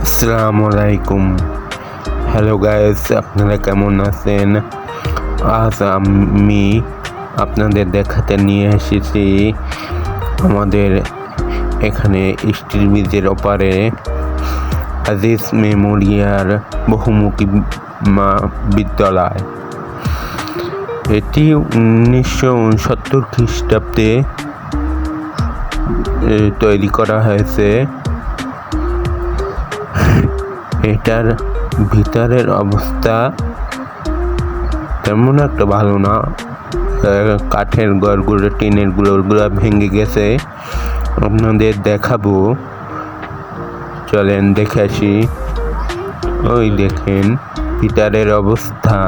আসসালামু আলাইকুম। Hello guys, আপনারা কেমন আছেন? আজ আমি আপনাদের দেখাতে নিয়ে এসেছি আমাদের এখানে স্টিল ব্রিজের ওপারে আজিজ মেমোরিয়াল বহুমুখী বিদ্যালয়। এটি 1969 খ্রিস্টাব্দে তৈরি করা হয়েছে। এটার ভিতরের অবস্থা তেমন একটা ভালো না। কাঠের ঘরগুলো, টিনের গুলো ভেঙে গেছে। আপনাদের দেখাবো, চলেন দেখে আসি। ওই দেখেন ভিতরের অবস্থা।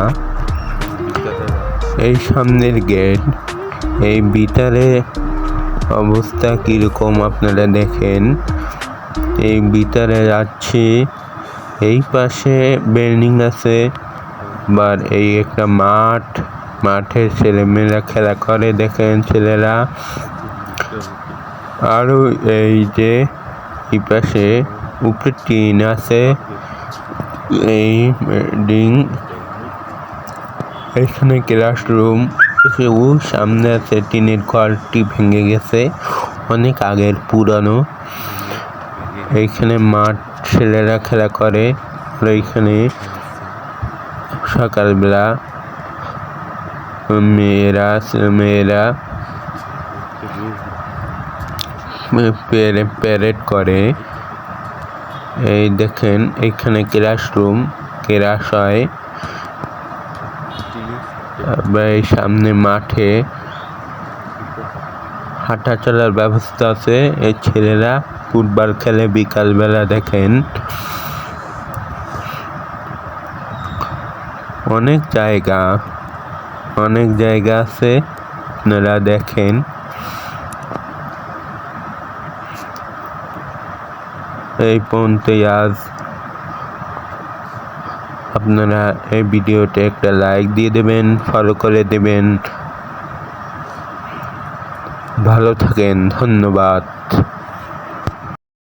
এই সামনের গেট, এই ভিতরে অবস্থা কিরকম আপনারা দেখেন। এই ভিতরে যাচ্ছি, এই পাশে বিল্ডিং আছে, আর এই একটা মাঠে ছেলেমেয়েরা খেলা করে দেখেন ছেলেরা। আরো এই যে এই পাশে উপরে টিন আছে। এই বিল্ডিং, এখানে ক্লাসরুম। ওই সামনে আছে টিনের ঘরটি ভেঙে গেছে, অনেক আগের পুরানো। এইখানে মাঠ, ছেলেরা খেলা করে। আর এইখানে সকালবেলা মেয়েরা প্যারেড করে। এই দেখেন এইখানে ক্লাসরুম, ক্লাস হয়। এই সামনে মাঠে হাঁটা চলার ব্যবস্থা আছে। এই ছেলেরা ফুটবল খেলে বিকালবেলা দেখেন। অনেক জায়গা আছে, আপনারা দেখেন। এই পর্যন্ত আজ। আপনারা এই ভিডিওতে একটা লাইক দিয়ে দেবেন, ফলো করে দেবেন। ভালো থাকেন, ধন্যবাদ।